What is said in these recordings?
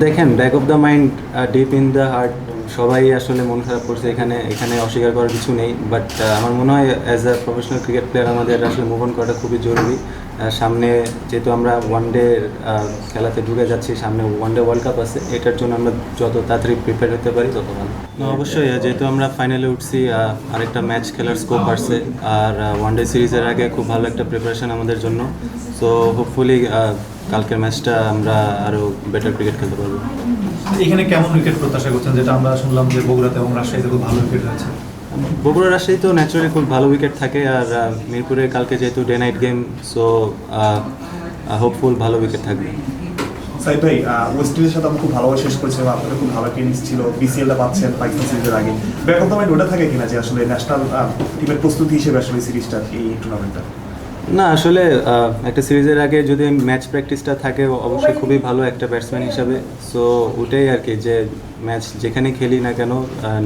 দেখেন, back of the mind, deep in the heart, সবাই আসলে মন খারাপ করছে। এখানে অস্বীকার করার কিছু নেই। বাট আমার মনে হয় as a professional cricket player আমাদের আসলে মুভ অন করাটা খুবই জরুরি। সামনে যেহেতু আমরা ওয়ানডে খেলাতে ঢুকে যাচ্ছি, সামনে ওয়ানডে ওয়ার্ল্ড কাপ আছে, এটার জন্য আমরা যত তাড়াতাড়ি প্রিপেয়ার হতে পারি তত ভালো। অবশ্যই, যেহেতু আমরা ফাইনালে উঠছি, আরেকটা ম্যাচ খেলার স্কোপ আসছে। আর ওয়ানডে সিরিজের আগে খুব ভালো একটা প্রিপারেশন আমাদের জন্য। সো হোপফুলি কালকের ম্যাচটা আমরা আরও বেটার ক্রিকেট খেলতে পারবো। এখানে কেমন উইকেট প্রত্যাশা করছেন, যেটা আমরা শুনলাম যে বগুড়াতে এবং রাজশাহীতে খুব ভালো উইকেট রয়েছে? বগুড়া রাজশাহী তো ন্যাচারালি খুব ভালো উইকেট থাকে। আর মিরপুরে কালকে যেহেতু day night game, so hopeful ভালো উইকেট থাকবে। সাইদ ভাই, ওয়েস্ট ইন্ডিজের সাথে আমরা খুব ভালোভাবে শেষ করেছিলাম, আপনাদের খুব ভালো টেনিস ছিল, বিসিএলটা পাচ্ছেন পাকিস্তান সিরিজের আগে। ব্যাপার তো ওটা থাকে কিনা যে আসলে ন্যাশনাল টিমের প্রস্তুতি হিসেবে আসলে সিরিজটা, এই টুর্নামেন্টটা? না, আসলে একটা সিরিজের আগে যদি ম্যাচ প্র্যাকটিসটা থাকে অবশ্যই খুবই ভালো একটা ব্যাটসম্যান হিসাবে। সো ওটাই আর কি, যে ম্যাচ যেখানে খেলি না কেন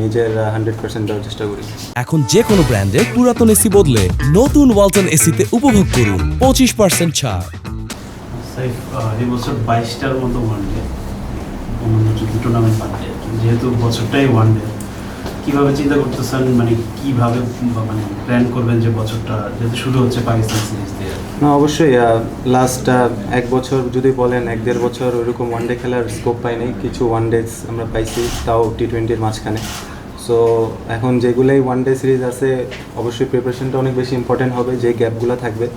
নিজের 100% দেওয়ার চেষ্টা করি। এখন যে কোনো ব্র্যান্ডের পুরাতন এসি বদলে নতুন ওয়ালটন এসিতে উপভোগ করুন 25% ছাড়। সাইফ, এই বছর 22টার মতো ওয়ানডে, অন্যান্য যদি টুর্নামেন্ট বাদে, যেহেতু বছরটাই ওয়ানডে, কীভাবে চিন্তা করতেছেন, মানে কীভাবে মানে প্ল্যান করবেন যে বছরটা যেহেতু শুরু হচ্ছে পাকিস্তান সিরিজ দিয়ে? না, অবশ্যই লাস্ট এক বছর যদি বলেন, 1-1.5 বছর ওইরকম ওয়ানডে খেলার স্কোপ পাইনি। কিছু ওয়ানডেজ আমরা পাইছি, তাও টি20-র মাঝখানে। সো এখন যেগুলোই ওয়ানডে সিরিজ আছে, অবশ্যই প্রিপারেশনটা অনেক বেশি ইম্পর্টেন্ট হবে, যে গ্যাপগুলো থাকবে।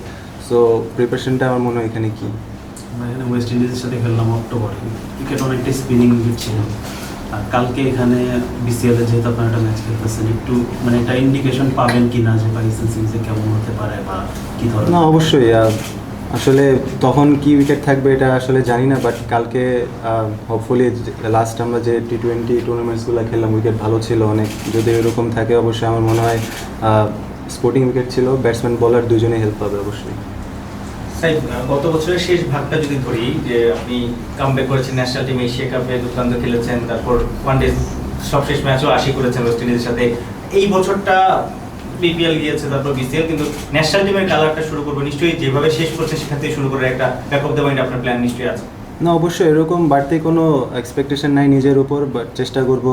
সো প্রিপারেশনটা আমার মনে হয় এখানে কি। আমরা এখানে ওয়েস্ট ইন্ডিজের সাথে খেললাম অক্টোবরে, ক্রিকেট অনেকটাই স্পিনিং উইকেট ছিল। আর কালকে এখানে বিসিএলে যেহেতু আপনারা একটা ম্যাচ খেলতেছেন, একটু মানে একটা ইন্ডিকেশন পাবেন কি না যে পাকিস্তান সিরিজে কেমন হতে পারে বা কী ধরনের? না, অবশ্যই আসলে তখন কি উইকেট থাকবে এটা আসলে জানি না। বাট কালকে হোপফুলি লাস্ট আমরা যে টি20 টুর্নামেন্টসগুলো খেললাম, উইকেট ভালো ছিল অনেক। যদি এরকম থাকে অবশ্যই আমার মনে হয় স্পোর্টিং উইকেট ছিল, ব্যাটসম্যান বোলার দুজনেই হেল্প পাবে অবশ্যই। সাইদ, গত বছরের শেষ ভাগটা যদি ধরি, যে আপনি কামব্যাক করেছেন ন্যাশনাল টিমে, এশিয়া কাপে দুর্দান্ত খেলেছেন, তারপর ওয়ানডে সবশেষ ম্যাচও 80 করেছেন ওয়েস্ট ইন্ডিজের সাথে। এই বছরটা বিপিএল গিয়েছে, তারপর বিসিএল, কিন্তু ন্যাশনাল টিমের কালারটা শুরু করবো নিশ্চয়ই, যেভাবে শেষ করছে সেখান থেকে শুরু করে একটা ব্যাক অফ দ্য মাইন্ড আপনার প্ল্যান নিশ্চয়ই আছে। না, অবশ্যই এরকম বাড়তি কোনো এক্সপেকটেশন নাই নিজের উপর। বাট চেষ্টা করব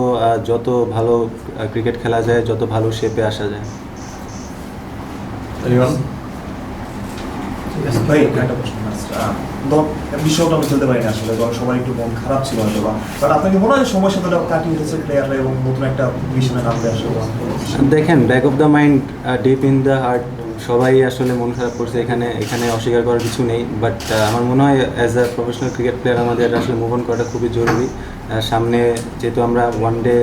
যত ভালো ক্রিকেট খেলা যায়, যত ভালো শেপে আসা যায়। ভাই, একটা প্রশ্ন বিশ্বকাপ আমি খেলতে পারিনি আসলে, সবার একটু মন খারাপ ছিল হয়তো বা, বাট আপনাকে মনে হয় সময়ের সাথে কাটিয়ে উঠেছে প্লেয়াররা এবং নতুন একটা মিশনে নামবে আসলে? দেখেন, back of the mind, deep in the heart, সবাই আসলে মন খারাপ করছে। এখানে অস্বীকার করার কিছু নেই। বাট আমার মনে হয় as a professional cricket player আমাদের আসলে মুভ অন করাটা খুবই জরুরি। সামনে যেহেতু আমরা ওয়ানডে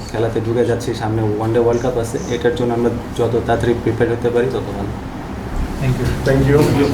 খেলাতে ঢুকে যাচ্ছি, সামনে ওয়ানডে ওয়ার্ল্ড কাপ আছে, এটার জন্য আমরা যত তাড়াতাড়ি প্রিপেয়ার হতে পারি তত ভালো। Thank you. Thank you.